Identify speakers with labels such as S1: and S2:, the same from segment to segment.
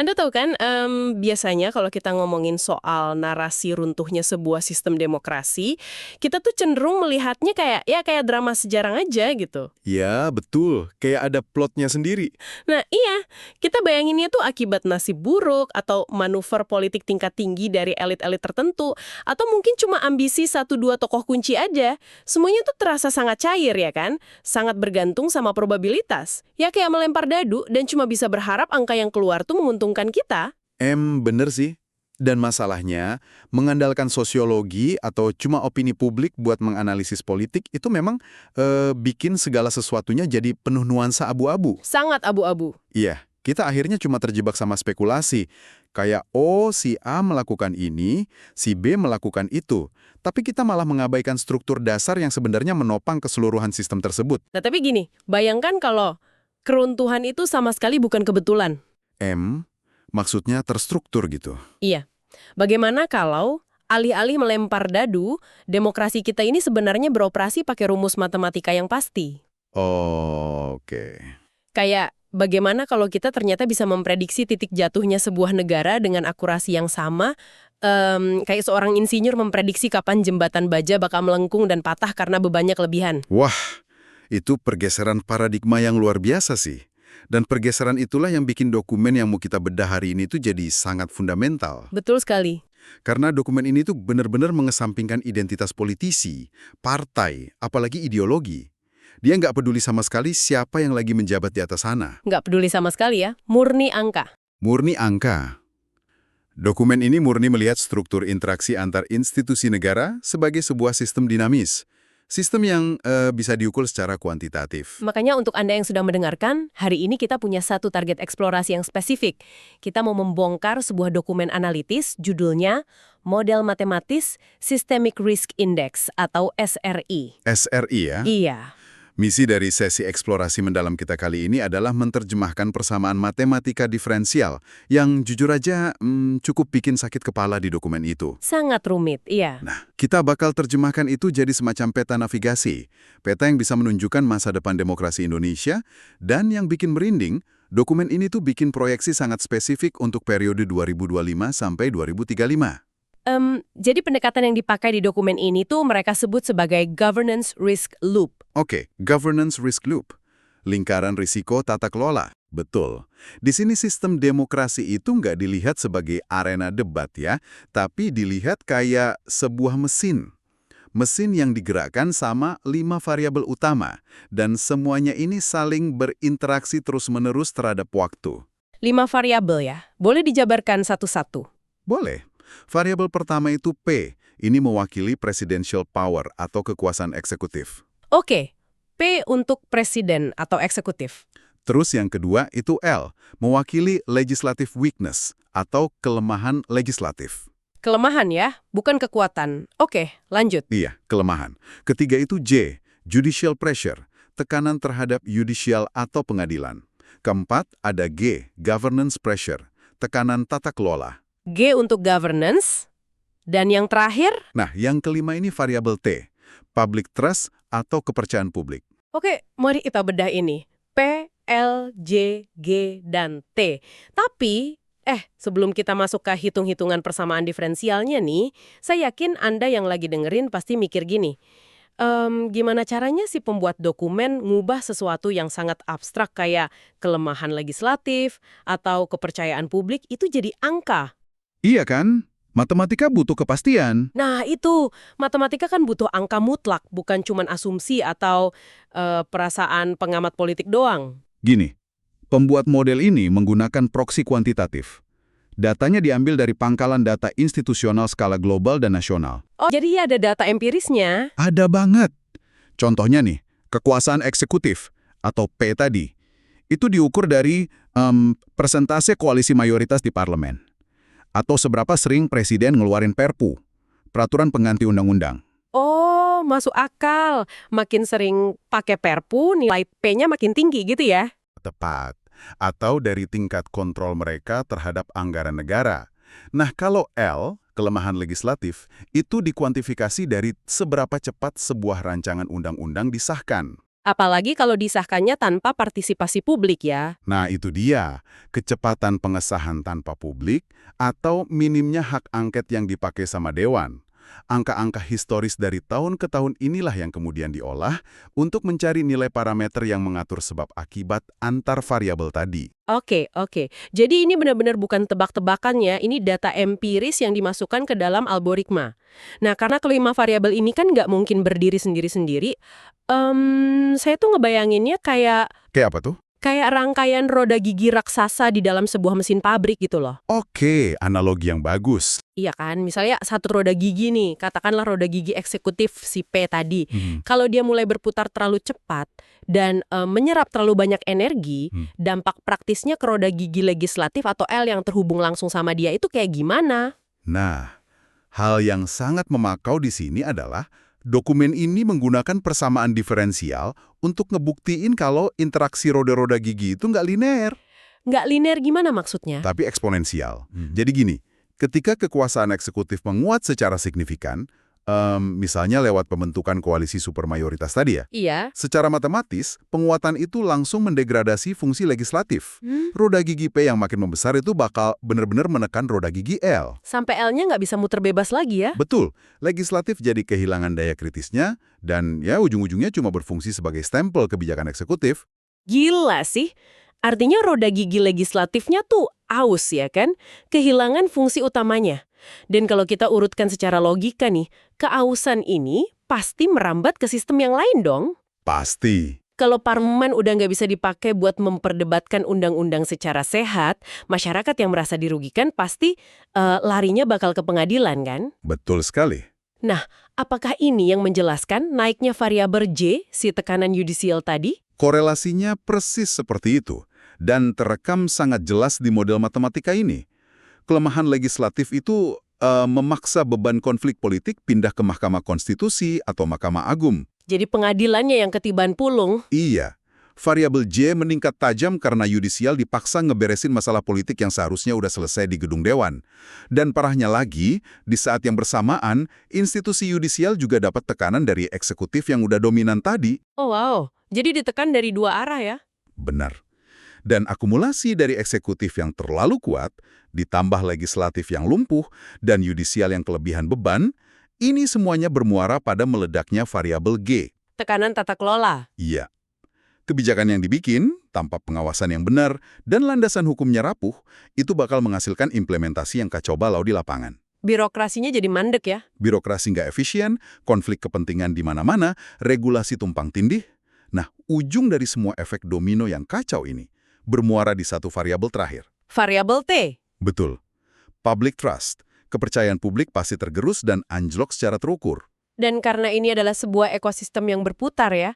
S1: Anda tahu kan, biasanya kalau kita ngomongin soal narasi runtuhnya sebuah sistem demokrasi, kita tuh cenderung melihatnya kayak, ya kayak drama sejarah aja gitu.
S2: Ya, betul. Kayak ada plotnya sendiri.
S1: Nah iya, kita bayanginnya tuh akibat nasib buruk, atau manuver politik tingkat tinggi dari elit-elit tertentu, atau mungkin cuma ambisi satu dua tokoh kunci aja. Semuanya tuh terasa sangat cair ya kan? Sangat bergantung sama probabilitas. Ya kayak melempar dadu dan cuma bisa berharap angka yang keluar tuh menguntungkan kita.
S2: Bener sih. Dan masalahnya, mengandalkan sosiologi atau cuma opini publik buat menganalisis politik itu memang bikin segala sesuatunya jadi penuh nuansa abu-abu.
S1: Sangat abu-abu.
S2: Iya, kita akhirnya cuma terjebak sama spekulasi. Kayak, oh si A melakukan ini, si B melakukan itu. Tapi kita malah mengabaikan struktur dasar yang sebenarnya menopang keseluruhan sistem tersebut.
S1: Nah tapi gini, bayangkan kalau keruntuhan itu sama sekali bukan kebetulan.
S2: Maksudnya terstruktur gitu.
S1: Iya. Bagaimana kalau alih-alih melempar dadu, demokrasi kita ini sebenarnya beroperasi pakai rumus matematika yang pasti?
S2: Oke.
S1: Kayak bagaimana kalau kita ternyata bisa memprediksi titik jatuhnya sebuah negara dengan akurasi yang sama, kayak seorang insinyur memprediksi kapan jembatan baja bakal melengkung dan patah karena bebannya kelebihan.
S2: Wah, itu pergeseran paradigma yang luar biasa sih. Dan pergeseran itulah yang bikin dokumen yang mau kita bedah hari ini tuh jadi sangat fundamental.
S1: Betul sekali.
S2: Karena dokumen ini tuh benar-benar mengesampingkan identitas politisi, partai, apalagi ideologi. Dia nggak peduli sama sekali siapa yang lagi menjabat di atas sana.
S1: Nggak peduli sama sekali ya, murni angka.
S2: Murni angka. Dokumen ini murni melihat struktur interaksi antar institusi negara sebagai sebuah sistem dinamis. Sistem yang bisa diukur secara kuantitatif.
S1: Makanya untuk Anda yang sudah mendengarkan, hari ini kita punya satu target eksplorasi yang spesifik. Kita mau membongkar sebuah dokumen analitis, judulnya Model Matematis Systemic Risk Index atau SRI.
S2: SRI ya?
S1: Iya.
S2: Misi dari sesi eksplorasi mendalam kita kali ini adalah menerjemahkan persamaan matematika diferensial yang jujur aja cukup bikin sakit kepala di dokumen itu.
S1: Sangat rumit, iya.
S2: Nah, kita bakal terjemahkan itu jadi semacam peta navigasi. Peta yang bisa menunjukkan masa depan demokrasi Indonesia, dan yang bikin merinding, dokumen ini tuh bikin proyeksi sangat spesifik untuk periode 2025 sampai 2035.
S1: Jadi pendekatan yang dipakai di dokumen ini tuh mereka sebut sebagai governance risk loop.
S2: Oke, governance risk loop. Lingkaran risiko tata kelola. Betul. Di sini sistem demokrasi itu nggak dilihat sebagai arena debat ya, tapi dilihat kayak sebuah mesin. Mesin yang digerakkan sama 5 variabel utama, dan semuanya ini saling berinteraksi terus-menerus terhadap waktu.
S1: 5 variabel ya, boleh dijabarkan satu-satu.
S2: Boleh. Variabel pertama itu P, ini mewakili presidential power atau kekuasaan eksekutif.
S1: Oke, P untuk presiden atau eksekutif.
S2: Terus yang kedua itu L, mewakili legislative weakness atau kelemahan legislatif.
S1: Kelemahan ya, bukan kekuatan. Oke, lanjut.
S2: Iya, kelemahan. Ketiga itu J, judicial pressure, tekanan terhadap judicial atau pengadilan. Keempat ada G, governance pressure, tekanan tata kelola.
S1: G untuk governance. Dan yang terakhir?
S2: Nah, yang kelima ini variabel T, public trust atau kepercayaan publik.
S1: Oke, mari kita bedah ini. P, L, J, G, dan T. Tapi, sebelum kita masuk ke hitung-hitungan persamaan diferensialnya nih, saya yakin Anda yang lagi dengerin pasti mikir gini. Gimana caranya si pembuat dokumen ngubah sesuatu yang sangat abstrak kayak kelemahan legislatif atau kepercayaan publik itu jadi angka?
S2: Iya kan? Matematika butuh kepastian.
S1: Nah itu, matematika kan butuh angka mutlak, bukan cuman asumsi atau perasaan pengamat politik doang.
S2: Gini, pembuat model ini menggunakan proksi kuantitatif. Datanya diambil dari pangkalan data institusional skala global dan nasional.
S1: Oh, jadi ada data empirisnya?
S2: Ada banget. Contohnya nih, kekuasaan eksekutif atau P tadi. Itu diukur dari persentase koalisi mayoritas di parlemen. Atau seberapa sering presiden ngeluarin perpu, peraturan pengganti undang-undang.
S1: Oh, masuk akal. Makin sering pakai perpu, nilai P-nya makin tinggi gitu ya?
S2: Tepat. Atau dari tingkat kontrol mereka terhadap anggaran negara. Nah, kalau L, kelemahan legislatif, itu dikuantifikasi dari seberapa cepat sebuah rancangan undang-undang disahkan.
S1: Apalagi kalau disahkannya tanpa partisipasi publik ya.
S2: Nah, itu dia. Kecepatan pengesahan tanpa publik atau minimnya hak angket yang dipakai sama Dewan. Angka-angka historis dari tahun ke tahun inilah yang kemudian diolah untuk mencari nilai parameter yang mengatur sebab akibat antar variabel tadi.
S1: Oke. Jadi ini benar-benar bukan tebak-tebakan ya, ini data empiris yang dimasukkan ke dalam algoritma. Nah, karena kelima variabel ini kan nggak mungkin berdiri sendiri-sendiri, saya tuh ngebayanginnya kayak
S2: Kayak apa tuh?
S1: rangkaian roda gigi raksasa di dalam sebuah mesin pabrik gitu loh.
S2: Oke, analogi yang bagus.
S1: Iya kan, misalnya satu roda gigi nih, katakanlah roda gigi eksekutif si P tadi. Kalau dia mulai berputar terlalu cepat dan menyerap terlalu banyak energi, dampak praktisnya ke roda gigi legislatif atau L yang terhubung langsung sama dia itu kayak gimana?
S2: Nah, hal yang sangat memakau di sini adalah dokumen ini menggunakan persamaan diferensial untuk ngebuktiin kalau interaksi roda-roda gigi itu nggak linear,
S1: Nggak linear gimana maksudnya?
S2: tapi eksponensial. Jadi gini, ketika kekuasaan eksekutif menguat secara signifikan, misalnya lewat pembentukan koalisi supermayoritas tadi ya,
S1: Iya.
S2: secara matematis, penguatan itu langsung mendegradasi fungsi legislatif. Roda gigi P yang makin membesar itu bakal benar-benar menekan roda gigi L.
S1: Sampai L-nya nggak bisa muter bebas lagi ya?
S2: Betul, legislatif jadi kehilangan daya kritisnya dan ya ujung-ujungnya cuma berfungsi sebagai stempel kebijakan eksekutif.
S1: Gila sih. Artinya roda gigi legislatifnya tuh aus ya kan? Kehilangan fungsi utamanya. Dan kalau kita urutkan secara logika nih, keausan ini pasti merambat ke sistem yang lain dong.
S2: Pasti.
S1: Kalau parlemen udah nggak bisa dipakai buat memperdebatkan undang-undang secara sehat, masyarakat yang merasa dirugikan pasti larinya bakal ke pengadilan kan?
S2: Betul sekali.
S1: Nah, apakah ini yang menjelaskan naiknya variabel J, si tekanan yudisial tadi?
S2: Korelasinya persis seperti itu dan terekam sangat jelas di model matematika ini. Kelemahan legislatif itu memaksa beban konflik politik pindah ke Mahkamah Konstitusi atau Mahkamah Agung.
S1: Jadi pengadilannya yang ketiban pulung.
S2: Iya, variabel J meningkat tajam karena yudisial dipaksa ngeberesin masalah politik yang seharusnya udah selesai di gedung dewan. Dan parahnya lagi, di saat yang bersamaan, institusi yudisial juga dapat tekanan dari eksekutif yang udah dominan tadi.
S1: Oh wow, jadi ditekan dari dua arah ya?
S2: Benar. Dan akumulasi dari eksekutif yang terlalu kuat, ditambah legislatif yang lumpuh, dan yudisial yang kelebihan beban, ini semuanya bermuara pada meledaknya variabel G.
S1: Tekanan tata kelola.
S2: Iya. Kebijakan yang dibikin, tanpa pengawasan yang benar, dan landasan hukumnya rapuh, itu bakal menghasilkan implementasi yang kacau balau di lapangan.
S1: Birokrasinya jadi mandek ya?
S2: Birokrasi nggak efisien, konflik kepentingan di mana-mana, regulasi tumpang tindih. Nah, ujung dari semua efek domino yang kacau ini bermuara di satu variabel terakhir.
S1: Variabel T.
S2: Betul. Public trust. Kepercayaan publik pasti tergerus dan anjlok secara terukur.
S1: Dan karena ini adalah sebuah ekosistem yang berputar ya,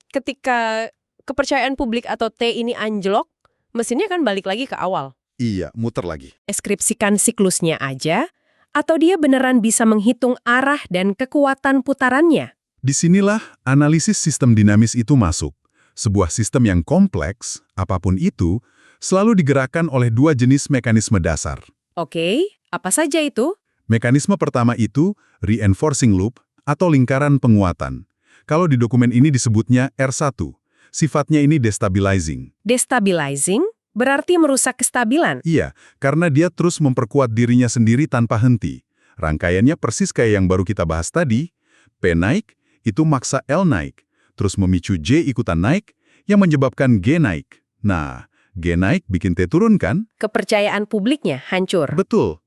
S1: ketika kepercayaan publik atau T ini anjlok, mesinnya kan balik lagi ke awal.
S2: Iya, muter lagi.
S1: Deskripsikan siklusnya aja, atau dia beneran bisa menghitung arah dan kekuatan putarannya?
S2: Disinilah analisis sistem dinamis itu masuk. Sebuah sistem yang kompleks, apapun itu, selalu digerakkan oleh dua jenis mekanisme dasar.
S1: Oke, apa saja itu?
S2: Mekanisme pertama itu reinforcing loop atau lingkaran penguatan. Kalau di dokumen ini disebutnya R1, sifatnya ini destabilizing.
S1: Destabilizing berarti merusak kestabilan.
S2: Iya, karena dia terus memperkuat dirinya sendiri tanpa henti. Rangkaiannya persis kayak yang baru kita bahas tadi. P naik, itu maksa L naik. Terus memicu J ikutan naik, yang menyebabkan G naik. Nah, G naik bikin T turun kan?
S1: Kepercayaan publiknya hancur.
S2: Betul.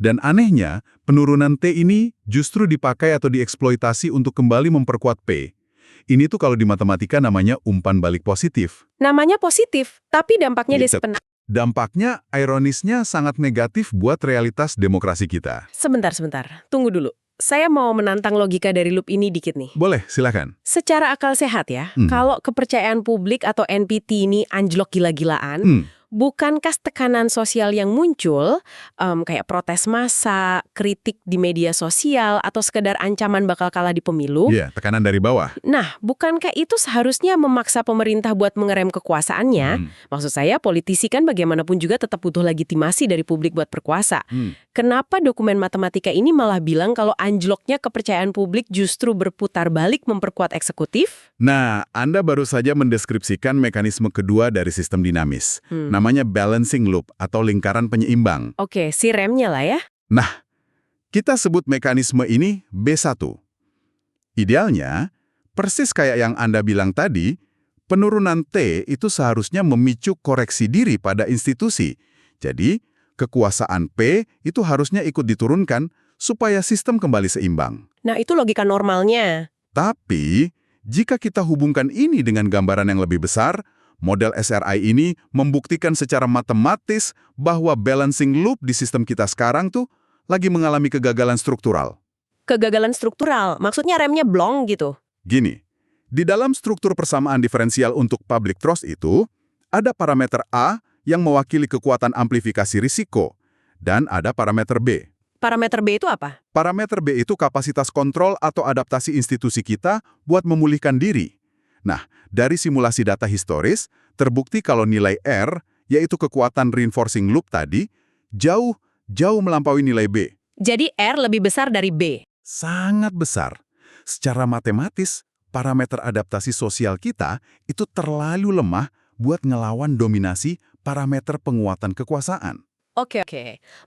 S2: Dan anehnya, penurunan T ini justru dipakai atau dieksploitasi untuk kembali memperkuat P. Ini tuh kalau di matematika namanya umpan balik positif.
S1: Namanya positif, tapi dampaknya
S2: Gitu. Dampaknya, ironisnya sangat negatif buat realitas demokrasi kita.
S1: Sebentar. Tunggu dulu. Saya mau menantang logika dari loop ini dikit nih.
S2: Boleh, silakan.
S1: Secara akal sehat ya, kalau kepercayaan publik atau NPT ini anjlok gila-gilaan, Bukankah tekanan sosial yang muncul, kayak protes massa, kritik di media sosial, atau sekedar ancaman bakal kalah di pemilu?
S2: Iya, tekanan dari bawah.
S1: Nah, bukankah itu seharusnya memaksa pemerintah buat mengerem kekuasaannya?
S2: Hmm.
S1: Maksud saya, politisi kan bagaimanapun juga tetap butuh legitimasi dari publik buat berkuasa. Kenapa dokumen matematika ini malah bilang kalau anjloknya kepercayaan publik justru berputar balik memperkuat eksekutif?
S2: Nah, Anda baru saja mendeskripsikan mekanisme kedua dari sistem dinamis. Namanya balancing loop atau lingkaran penyeimbang.
S1: Oke, si remnya lah ya.
S2: Nah, kita sebut mekanisme ini B1. Idealnya, persis kayak yang Anda bilang tadi, penurunan T itu seharusnya memicu koreksi diri pada institusi. Jadi, kekuasaan P itu harusnya ikut diturunkan supaya sistem kembali seimbang.
S1: Nah, itu logika normalnya.
S2: Tapi, jika kita hubungkan ini dengan gambaran yang lebih besar, model SRI ini membuktikan secara matematis bahwa balancing loop di sistem kita sekarang tuh lagi mengalami kegagalan struktural.
S1: Kegagalan struktural, maksudnya remnya blong gitu.
S2: Gini, di dalam struktur persamaan diferensial untuk public trust itu, ada parameter A yang mewakili kekuatan amplifikasi risiko, dan ada parameter B.
S1: Parameter B itu apa?
S2: Parameter B itu kapasitas kontrol atau adaptasi institusi kita buat memulihkan diri. Nah, dari simulasi data historis, terbukti kalau nilai R, yaitu kekuatan reinforcing loop tadi, jauh melampaui nilai B.
S1: Jadi R lebih besar dari B.
S2: Sangat besar. Secara matematis, parameter adaptasi sosial kita itu terlalu lemah buat ngelawan dominasi parameter penguatan kekuasaan.
S1: Oke.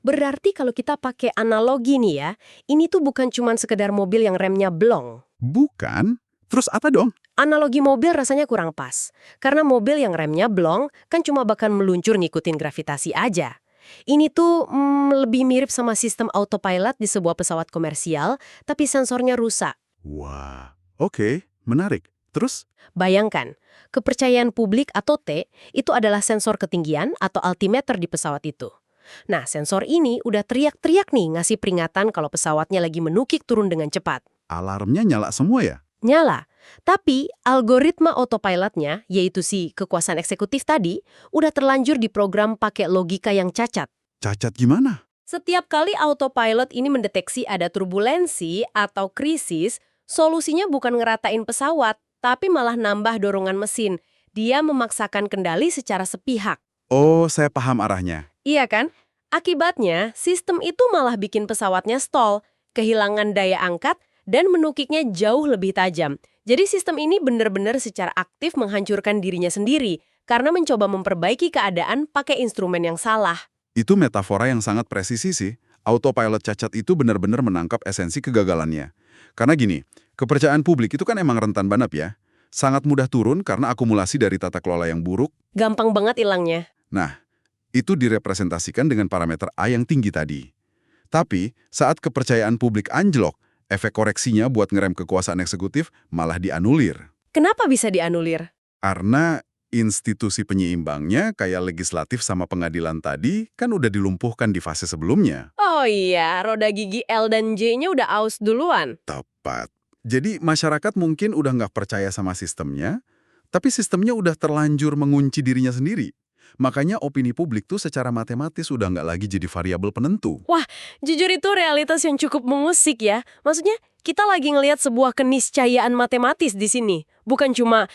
S1: Berarti kalau kita pakai analogi nih ya, ini tuh bukan cuma sekedar mobil yang remnya blong.
S2: Bukan? Terus apa dong?
S1: Analogi mobil rasanya kurang pas. Karena mobil yang remnya blong kan cuma bakal meluncur ngikutin gravitasi aja. Ini tuh lebih mirip sama sistem autopilot di sebuah pesawat komersial, tapi sensornya rusak.
S2: Wah, oke, menarik. Terus?
S1: Bayangkan, kepercayaan publik atau T itu adalah sensor ketinggian atau altimeter di pesawat itu. Nah, sensor ini udah teriak-teriak nih ngasih peringatan kalau pesawatnya lagi menukik turun dengan cepat.
S2: Alarmnya nyala semua ya?
S1: Nyala. Tapi algoritma autopilotnya, yaitu si kekuasaan eksekutif tadi, udah terlanjur diprogram pakai logika yang cacat.
S2: Cacat gimana?
S1: Setiap kali autopilot ini mendeteksi ada turbulensi atau krisis, solusinya bukan ngeratain pesawat, tapi malah nambah dorongan mesin. Dia memaksakan kendali secara sepihak.
S2: Oh, saya paham arahnya.
S1: Iya kan? Akibatnya, sistem itu malah bikin pesawatnya stall, kehilangan daya angkat, dan menukiknya jauh lebih tajam. Jadi sistem ini benar-benar secara aktif menghancurkan dirinya sendiri karena mencoba memperbaiki keadaan pakai instrumen yang salah.
S2: Itu metafora yang sangat presisi sih. Autopilot cacat itu benar-benar menangkap esensi kegagalannya. Karena gini, kepercayaan publik itu kan emang rentan banget ya. Sangat mudah turun karena akumulasi dari tata kelola yang buruk.
S1: Gampang banget hilangnya.
S2: Nah, itu direpresentasikan dengan parameter A yang tinggi tadi. Tapi, saat kepercayaan publik anjlok, efek koreksinya buat ngerem kekuasaan eksekutif malah dianulir.
S1: Kenapa bisa dianulir?
S2: Karena institusi penyeimbangnya kayak legislatif sama pengadilan tadi kan udah dilumpuhkan di fase sebelumnya.
S1: Oh iya, roda gigi L dan J-nya udah aus duluan.
S2: Tepat. Jadi masyarakat mungkin udah nggak percaya sama sistemnya, tapi sistemnya udah terlanjur mengunci dirinya sendiri. Makanya opini publik tuh secara matematis udah nggak lagi jadi variabel penentu.
S1: Wah, jujur itu realitas yang cukup mengusik ya. Maksudnya, kita lagi ngelihat sebuah keniscayaan matematis di sini. Bukan cuma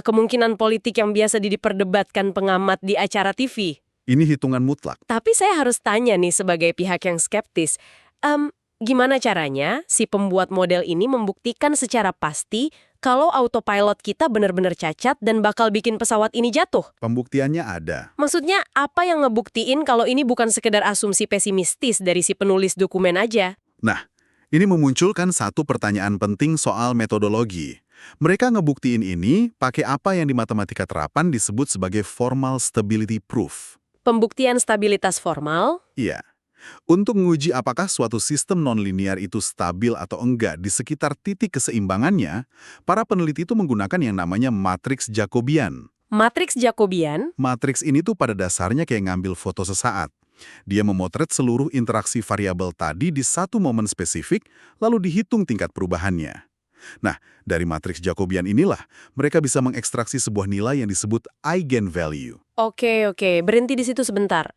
S1: kemungkinan politik yang biasa diperdebatkan pengamat di acara TV.
S2: Ini hitungan mutlak.
S1: Tapi saya harus tanya nih sebagai pihak yang skeptis. Gimana caranya si pembuat model ini membuktikan secara pasti kalau autopilot kita benar-benar cacat dan bakal bikin pesawat ini jatuh?
S2: Pembuktiannya ada.
S1: Maksudnya, apa yang ngebuktiin kalau ini bukan sekedar asumsi pesimistis dari si penulis dokumen aja?
S2: Nah, ini memunculkan satu pertanyaan penting soal metodologi. Mereka ngebuktiin ini pakai apa yang di matematika terapan disebut sebagai formal stability proof.
S1: Pembuktian stabilitas formal?
S2: Iya. Untuk menguji apakah suatu sistem nonlinear itu stabil atau enggak di sekitar titik keseimbangannya, para peneliti itu menggunakan yang namanya matriks Jacobian.
S1: Matriks Jacobian?
S2: Matriks ini tuh pada dasarnya kayak ngambil foto sesaat. Dia memotret seluruh interaksi variabel tadi di satu momen spesifik, lalu dihitung tingkat perubahannya. Nah, dari matriks Jacobian inilah mereka bisa mengekstraksi sebuah nilai yang disebut eigenvalue.
S1: Oke, berhenti di situ sebentar.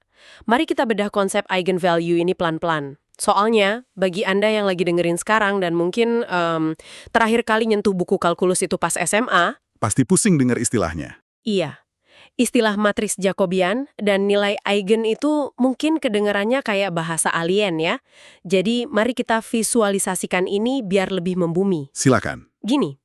S1: Mari kita bedah konsep eigenvalue ini pelan-pelan. Soalnya, bagi Anda yang lagi dengerin sekarang dan mungkin terakhir kali nyentuh buku kalkulus itu pas SMA,
S2: Pasti pusing dengar istilahnya.
S1: iya, istilah matriks Jacobian dan nilai eigen itu mungkin kedengarannya kayak bahasa alien ya. Jadi, mari kita visualisasikan ini biar lebih membumi.
S2: Silakan.
S1: Gini,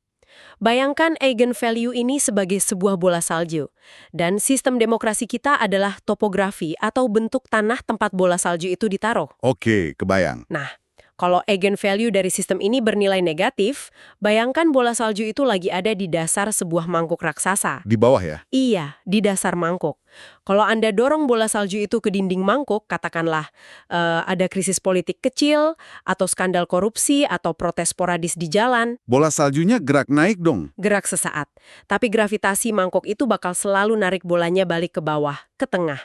S1: bayangkan eigenvalue ini sebagai sebuah bola salju. Dan sistem demokrasi kita adalah topografi atau bentuk tanah tempat bola salju itu ditaruh.
S2: Oke, kebayang.
S1: Nah, kalau eigenvalue dari sistem ini bernilai negatif, bayangkan bola salju itu lagi ada di dasar sebuah mangkuk raksasa.
S2: Di bawah ya?
S1: Iya, di dasar mangkuk. Kalau Anda dorong bola salju itu ke dinding mangkuk, katakanlah ada krisis politik kecil, atau skandal korupsi, atau protes sporadis di jalan,
S2: Bola saljunya gerak naik dong.
S1: gerak sesaat. Tapi gravitasi mangkuk itu bakal selalu narik bolanya balik ke bawah, ke tengah.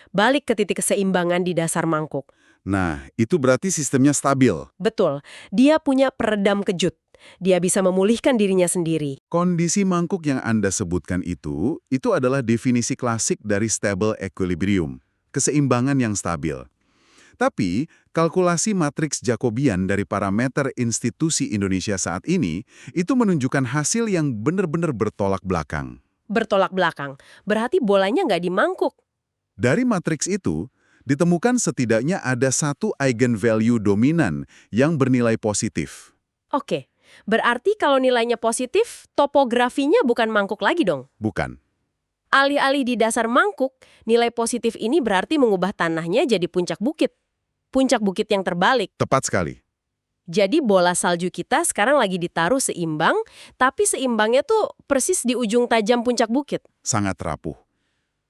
S1: Balik ke titik keseimbangan di dasar mangkuk.
S2: Nah, itu berarti sistemnya stabil.
S1: Betul, dia punya peredam kejut. Dia bisa memulihkan dirinya sendiri.
S2: Kondisi mangkuk yang Anda sebutkan itu adalah definisi klasik dari stable equilibrium, keseimbangan yang stabil. Tapi, kalkulasi matriks Jacobian dari parameter institusi Indonesia saat ini itu menunjukkan hasil yang benar-benar bertolak belakang.
S1: Bertolak belakang, berarti bolanya nggak di mangkuk.
S2: Dari matriks itu, ditemukan setidaknya ada satu eigenvalue dominan yang bernilai positif.
S1: Oke, berarti kalau nilainya positif, topografinya bukan mangkuk lagi dong.
S2: Bukan.
S1: Alih-alih di dasar mangkuk, nilai positif ini berarti mengubah tanahnya jadi puncak bukit. Puncak bukit yang terbalik.
S2: Tepat sekali.
S1: Jadi bola salju kita sekarang lagi ditaruh seimbang, tapi seimbangnya tuh persis di ujung tajam puncak bukit.
S2: Sangat rapuh.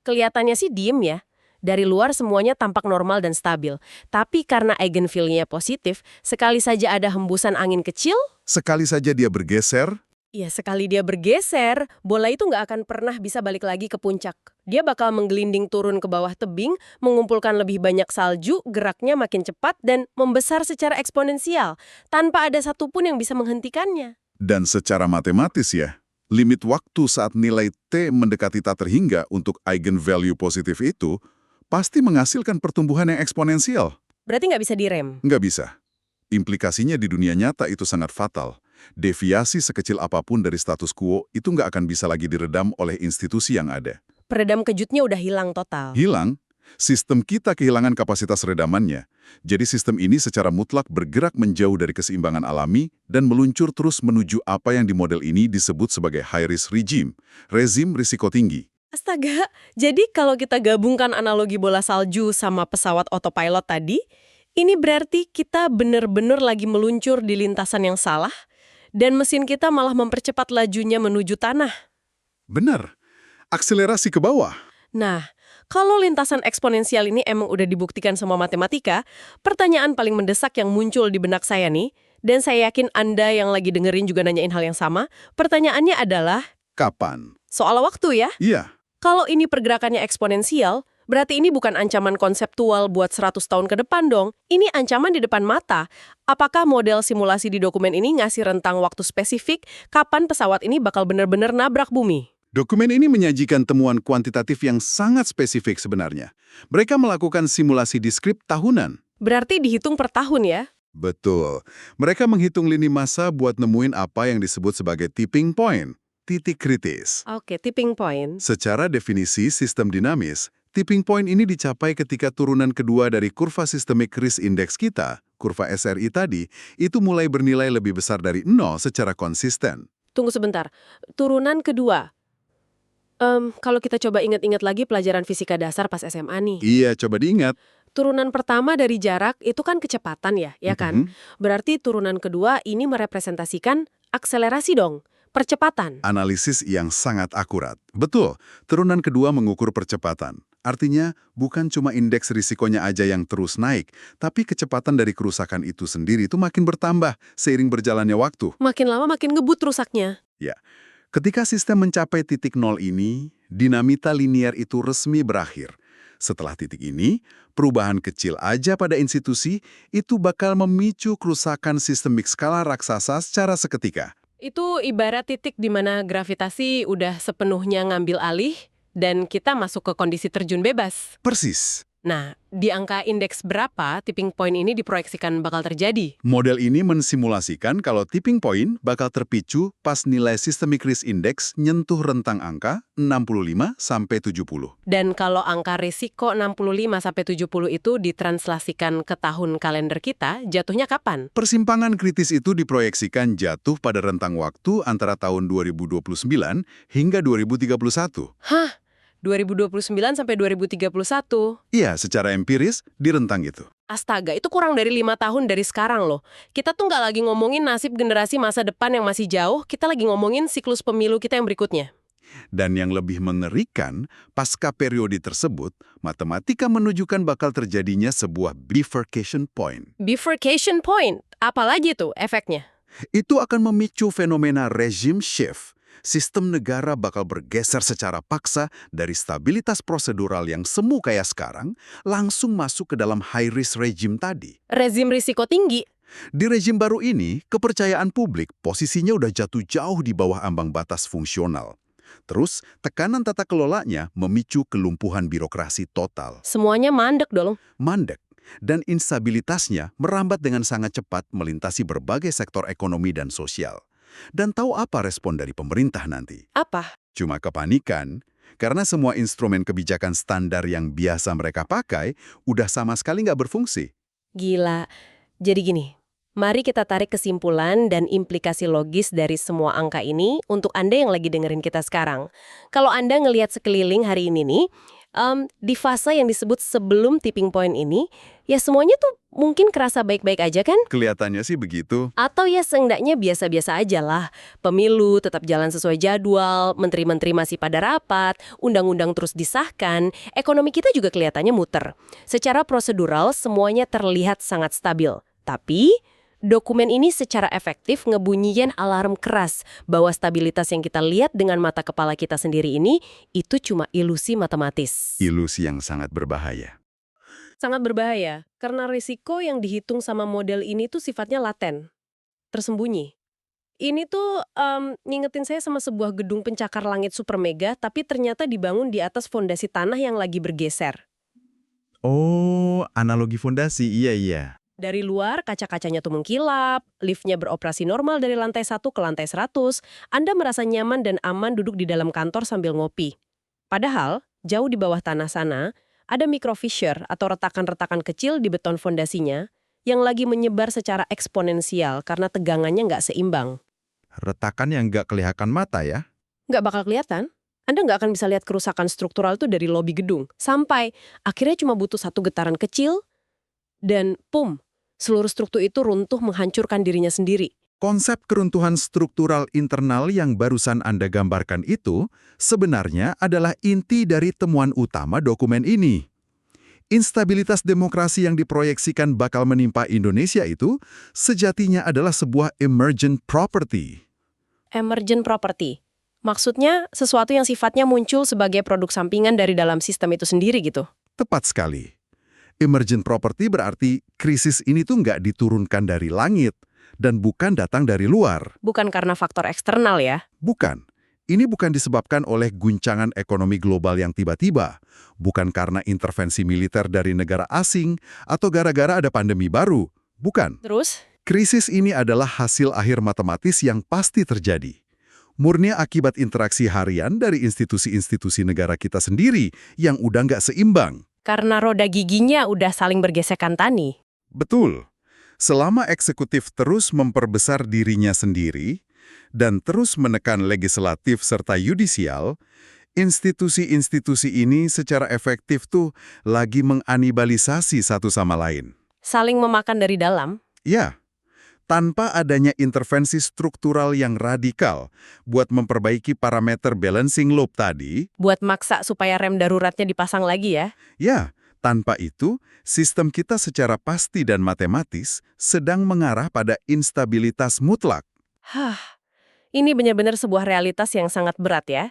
S1: Kelihatannya sih diem ya. Dari luar semuanya tampak normal dan stabil. Tapi karena eigenvalue-nya positif, sekali saja ada hembusan angin kecil,
S2: Sekali saja dia bergeser,
S1: ya sekali dia bergeser, bola itu nggak akan pernah bisa balik lagi ke puncak. Dia bakal menggelinding turun ke bawah tebing, mengumpulkan lebih banyak salju, geraknya makin cepat, dan membesar secara eksponensial, tanpa ada satupun yang bisa menghentikannya.
S2: dan secara matematis ya, limit waktu saat nilai T mendekati tak terhingga untuk eigenvalue positif itu pasti menghasilkan pertumbuhan yang eksponensial.
S1: Berarti nggak bisa direm.
S2: Nggak bisa. Implikasinya di dunia nyata itu sangat fatal. Deviasi sekecil apapun dari status quo itu nggak akan bisa lagi diredam oleh institusi yang ada.
S1: Peredam kejutnya udah hilang total.
S2: Hilang, sistem kita kehilangan kapasitas redamannya. Jadi sistem ini secara mutlak bergerak menjauh dari keseimbangan alami dan meluncur terus menuju apa yang di model ini disebut sebagai high-risk regime, rezim risiko tinggi.
S1: Astaga, jadi kalau kita gabungkan analogi bola salju sama pesawat autopilot tadi, ini berarti kita benar-benar lagi meluncur di lintasan yang salah, dan mesin kita malah mempercepat lajunya menuju tanah.
S2: Benar, akselerasi ke bawah.
S1: Nah, kalau lintasan eksponensial ini emang udah dibuktikan sama matematika, pertanyaan paling mendesak yang muncul di benak saya nih, dan saya yakin Anda yang lagi dengerin juga nanyain hal yang sama, pertanyaannya adalah,
S2: Kapan?
S1: soal waktu ya?
S2: Iya,
S1: Kalau ini pergerakannya eksponensial, berarti ini bukan ancaman konseptual buat 100 tahun ke depan dong. Ini ancaman di depan mata. Apakah model simulasi di dokumen ini ngasih rentang waktu spesifik kapan pesawat ini bakal benar-benar nabrak bumi?
S2: dokumen ini menyajikan temuan kuantitatif yang sangat spesifik sebenarnya. Mereka melakukan simulasi diskrit tahunan.
S1: Berarti dihitung per tahun ya?
S2: Betul. Mereka menghitung lini masa buat nemuin apa yang disebut sebagai tipping point, titik kritis.
S1: Oke, tipping point.
S2: Secara definisi sistem dinamis, tipping point ini dicapai ketika turunan kedua dari kurva systemic risk index kita, kurva SRI tadi, itu mulai bernilai lebih besar dari 0 secara konsisten.
S1: Tunggu sebentar. Turunan kedua. Kalau kita coba ingat-ingat lagi pelajaran fisika dasar pas SMA nih.
S2: Iya, coba diingat.
S1: Turunan pertama dari jarak itu kan kecepatan ya kan?
S2: Mhm.
S1: Berarti turunan kedua ini merepresentasikan akselerasi dong, percepatan.
S2: Analisis yang sangat akurat. Betul, turunan kedua mengukur percepatan. Artinya, bukan cuma indeks risikonya aja yang terus naik, tapi kecepatan dari kerusakan itu sendiri itu makin bertambah seiring berjalannya waktu.
S1: Makin lama makin ngebut rusaknya.
S2: Ya, ketika sistem mencapai titik nol ini, dinamika linier itu resmi berakhir. Setelah titik ini, perubahan kecil aja pada institusi itu bakal memicu kerusakan sistemik skala raksasa secara seketika.
S1: Itu ibarat titik di mana gravitasi udah sepenuhnya ngambil alih dan kita masuk ke kondisi terjun bebas.
S2: Persis.
S1: Nah, di angka indeks berapa tipping point ini diproyeksikan bakal terjadi?
S2: Model ini mensimulasikan kalau tipping point bakal terpicu pas nilai Systemic Risk Index nyentuh rentang angka 65-70.
S1: Dan kalau angka risiko 65-70 itu ditranslasikan ke tahun kalender kita, jatuhnya kapan?
S2: Persimpangan kritis itu diproyeksikan jatuh pada rentang waktu antara tahun 2029 hingga 2031.
S1: Hah? 2029 sampai 2031?
S2: Iya, secara empiris di rentang itu.
S1: Astaga, itu kurang dari 5 tahun dari sekarang loh. Kita tuh nggak lagi ngomongin nasib generasi masa depan yang masih jauh, kita lagi ngomongin siklus pemilu kita yang berikutnya.
S2: Dan yang lebih mengerikan, pasca periode tersebut, matematika menunjukkan bakal terjadinya sebuah bifurcation point.
S1: Bifurcation point, apalagi tuh efeknya?
S2: Itu akan memicu fenomena regime shift. Sistem negara bakal bergeser secara paksa dari stabilitas prosedural yang semu kayak sekarang, langsung masuk ke dalam high-risk regime tadi.
S1: Rezim risiko tinggi.
S2: Di regime baru ini, kepercayaan publik posisinya udah jatuh jauh di bawah ambang batas fungsional. Terus, tekanan tata kelolanya memicu kelumpuhan birokrasi total.
S1: Semuanya mandek dong.
S2: Mandek. Dan instabilitasnya merambat dengan sangat cepat melintasi berbagai sektor ekonomi dan sosial. Dan tahu apa respon dari pemerintah nanti?
S1: Apa?
S2: Cuma kepanikan, karena semua instrumen kebijakan standar yang biasa mereka pakai udah sama sekali nggak berfungsi.
S1: Gila. Jadi gini, mari kita tarik kesimpulan dan implikasi logis dari semua angka ini untuk Anda yang lagi dengerin kita sekarang. Kalau Anda ngelihat sekeliling hari ini nih, di fase yang disebut sebelum tipping point ini, ya semuanya tuh mungkin kerasa baik-baik aja kan?
S2: Kelihatannya sih begitu.
S1: Atau ya seenggaknya biasa-biasa aja lah. Pemilu tetap jalan sesuai jadwal, menteri-menteri masih pada rapat, undang-undang terus disahkan, ekonomi kita juga kelihatannya muter. Secara prosedural, semuanya terlihat sangat stabil. Tapi, dokumen ini secara efektif ngebunyiin alarm keras bahwa stabilitas yang kita lihat dengan mata kepala kita sendiri ini, itu cuma ilusi matematis.
S2: Ilusi yang sangat berbahaya.
S1: Sangat berbahaya, karena risiko yang dihitung sama model ini tuh sifatnya laten, tersembunyi. Ini tuh ngingetin saya sama sebuah gedung pencakar langit super mega, tapi ternyata dibangun di atas fondasi tanah yang lagi bergeser.
S2: Oh, analogi fondasi, iya.
S1: Dari luar, kaca-kacanya tuh mengkilap, liftnya beroperasi normal dari lantai 1 ke lantai 100, Anda merasa nyaman dan aman duduk di dalam kantor sambil ngopi. Padahal, jauh di bawah tanah sana, ada microfissure atau retakan-retakan kecil di beton fondasinya yang lagi menyebar secara eksponensial karena tegangannya nggak seimbang.
S2: Retakan yang nggak kelihatan mata ya?
S1: Nggak bakal kelihatan. Anda nggak akan bisa lihat kerusakan struktural itu dari lobi gedung. Sampai akhirnya cuma butuh satu getaran kecil, dan pum, seluruh struktur itu runtuh menghancurkan dirinya sendiri.
S2: Konsep keruntuhan struktural internal yang barusan Anda gambarkan itu sebenarnya adalah inti dari temuan utama dokumen ini. Instabilitas demokrasi yang diproyeksikan bakal menimpa Indonesia itu sejatinya adalah sebuah emergent property.
S1: Emergent property. Maksudnya sesuatu yang sifatnya muncul sebagai produk sampingan dari dalam sistem itu sendiri gitu.
S2: Tepat sekali. Emergent property berarti krisis ini tuh nggak diturunkan dari langit dan bukan datang dari luar.
S1: Bukan karena faktor eksternal ya.
S2: Bukan. Ini bukan disebabkan oleh guncangan ekonomi global yang tiba-tiba, bukan karena intervensi militer dari negara asing, atau gara-gara ada pandemi baru. Bukan.
S1: Terus?
S2: Krisis ini adalah hasil akhir matematis yang pasti terjadi. Murni akibat interaksi harian dari institusi-institusi negara kita sendiri yang udah nggak seimbang.
S1: Karena roda giginya udah saling bergesekan tani.
S2: Betul. Selama eksekutif terus memperbesar dirinya sendiri dan terus menekan legislatif serta yudisial, institusi-institusi ini secara efektif tuh lagi menganibalisasi satu sama lain.
S1: Saling memakan dari dalam.
S2: Ya, tanpa adanya intervensi struktural yang radikal buat memperbaiki parameter balancing loop tadi,
S1: Buat maksa supaya rem daruratnya dipasang lagi ya.
S2: ya, tanpa itu, sistem kita secara pasti dan matematis sedang mengarah pada instabilitas mutlak.
S1: Ini benar-benar sebuah realitas yang sangat berat ya.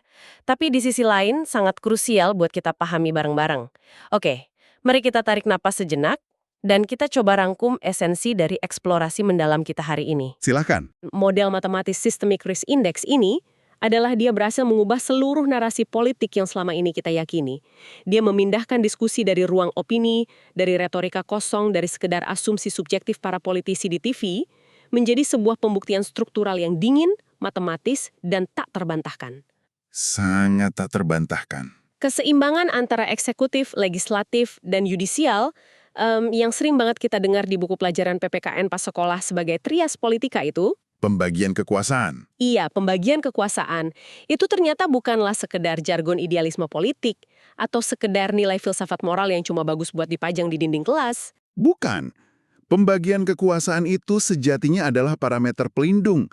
S1: Tapi di sisi lain sangat krusial buat kita pahami bareng-bareng. Oke, mari kita tarik napas sejenak Dan kita coba rangkum esensi dari eksplorasi mendalam kita hari ini.
S2: Silakan.
S1: Model matematis Systemic Risk Index ini adalah dia berhasil mengubah seluruh narasi politik yang selama ini kita yakini. Dia memindahkan diskusi dari ruang opini, dari retorika kosong, dari sekedar asumsi subjektif para politisi di TV, menjadi sebuah pembuktian struktural yang dingin, matematis, dan tak terbantahkan.
S2: Sangat tak terbantahkan.
S1: Keseimbangan antara eksekutif, legislatif, dan yudisial yang sering banget kita dengar di buku pelajaran PPKN pas sekolah sebagai trias politika itu,
S2: Pembagian kekuasaan.
S1: iya, pembagian kekuasaan, itu ternyata bukanlah sekedar jargon idealisme politik atau sekedar nilai filsafat moral yang cuma bagus buat dipajang di dinding kelas.
S2: Bukan. Pembagian kekuasaan itu sejatinya adalah parameter pelindung.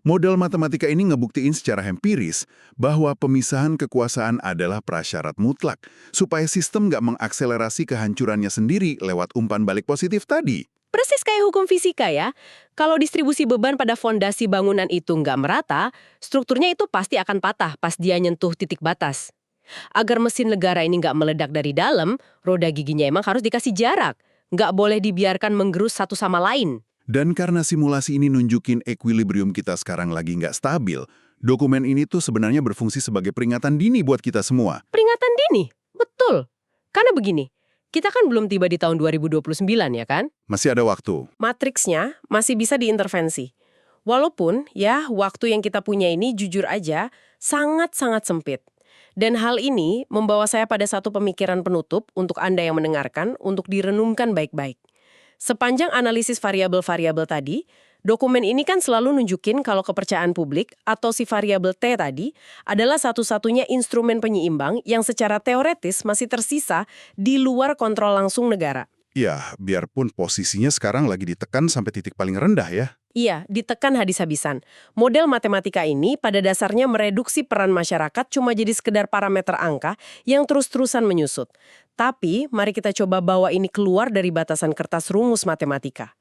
S2: Model matematika ini ngebuktiin secara empiris bahwa pemisahan kekuasaan adalah prasyarat mutlak supaya sistem nggak mengakselerasi kehancurannya sendiri lewat umpan balik positif tadi.
S1: Persis kayak hukum fisika ya, kalau distribusi beban pada fondasi bangunan itu nggak merata, strukturnya itu pasti akan patah pas dia nyentuh titik batas. Agar mesin negara ini nggak meledak dari dalam, roda giginya emang harus dikasih jarak. Nggak boleh dibiarkan menggerus satu sama lain.
S2: Dan karena simulasi ini nunjukin equilibrium kita sekarang lagi nggak stabil, dokumen ini tuh sebenarnya berfungsi sebagai peringatan dini buat kita semua.
S1: Peringatan dini? Betul. Karena begini, kita kan belum tiba di tahun 2029 ya kan?
S2: Masih ada waktu.
S1: Matriksnya masih bisa diintervensi. Walaupun ya waktu yang kita punya ini jujur aja sangat-sangat sempit. Dan hal ini membawa saya pada satu pemikiran penutup untuk Anda yang mendengarkan untuk direnungkan baik-baik. Sepanjang analisis variabel-variabel tadi, dokumen ini kan selalu nunjukin kalau kepercayaan publik atau si variabel T tadi adalah satu-satunya instrumen penyeimbang yang secara teoretis masih tersisa di luar kontrol langsung negara.
S2: Ya, biarpun posisinya sekarang lagi ditekan sampai titik paling rendah ya.
S1: Iya, ditekan habis-habisan. Model matematika ini pada dasarnya mereduksi peran masyarakat cuma jadi sekedar parameter angka yang terus-terusan menyusut. Tapi, mari kita coba bawa ini keluar dari batasan kertas rumus matematika.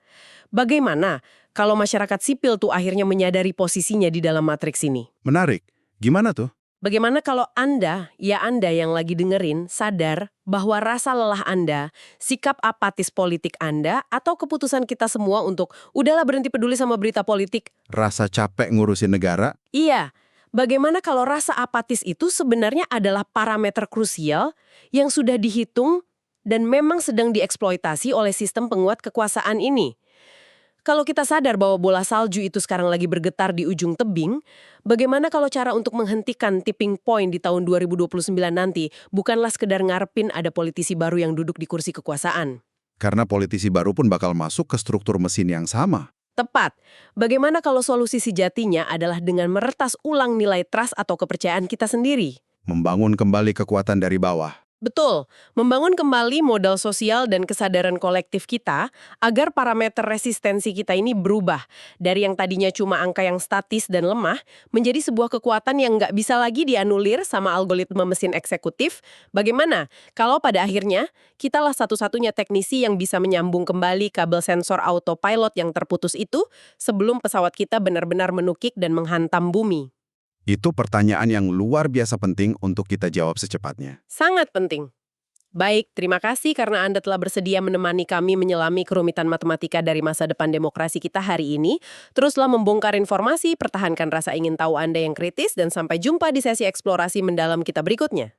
S1: Bagaimana kalau masyarakat sipil tuh akhirnya menyadari posisinya di dalam matriks ini?
S2: Menarik. Gimana tuh?
S1: Bagaimana kalau Anda yang lagi dengerin, sadar bahwa rasa lelah Anda, sikap apatis politik Anda, atau keputusan kita semua untuk udahlah berhenti peduli sama berita politik?
S2: Rasa capek ngurusin negara?
S1: Iya. Bagaimana kalau rasa apatis itu sebenarnya adalah parameter krusial yang sudah dihitung dan memang sedang dieksploitasi oleh sistem penguat kekuasaan ini? Kalau kita sadar bahwa bola salju itu sekarang lagi bergetar di ujung tebing, bagaimana kalau cara untuk menghentikan tipping point di tahun 2029 nanti bukanlah sekedar ngarepin ada politisi baru yang duduk di kursi kekuasaan?
S2: Karena politisi baru pun bakal masuk ke struktur mesin yang sama.
S1: Tepat. Bagaimana kalau solusi sejatinya adalah dengan meretas ulang nilai trust atau kepercayaan kita sendiri?
S2: Membangun kembali kekuatan dari bawah.
S1: Betul, membangun kembali modal sosial dan kesadaran kolektif kita agar parameter resistensi kita ini berubah dari yang tadinya cuma angka yang statis dan lemah menjadi sebuah kekuatan yang nggak bisa lagi dianulir sama algoritma mesin eksekutif. Bagaimana kalau pada akhirnya kitalah satu-satunya teknisi yang bisa menyambung kembali kabel sensor autopilot yang terputus itu sebelum pesawat kita benar-benar menukik dan menghantam bumi?
S2: Itu pertanyaan yang luar biasa penting untuk kita jawab secepatnya.
S1: Sangat penting. Baik, terima kasih karena Anda telah bersedia menemani kami menyelami kerumitan matematika dari masa depan demokrasi kita hari ini. Teruslah membongkar informasi, pertahankan rasa ingin tahu Anda yang kritis, dan sampai jumpa di sesi eksplorasi mendalam kita berikutnya.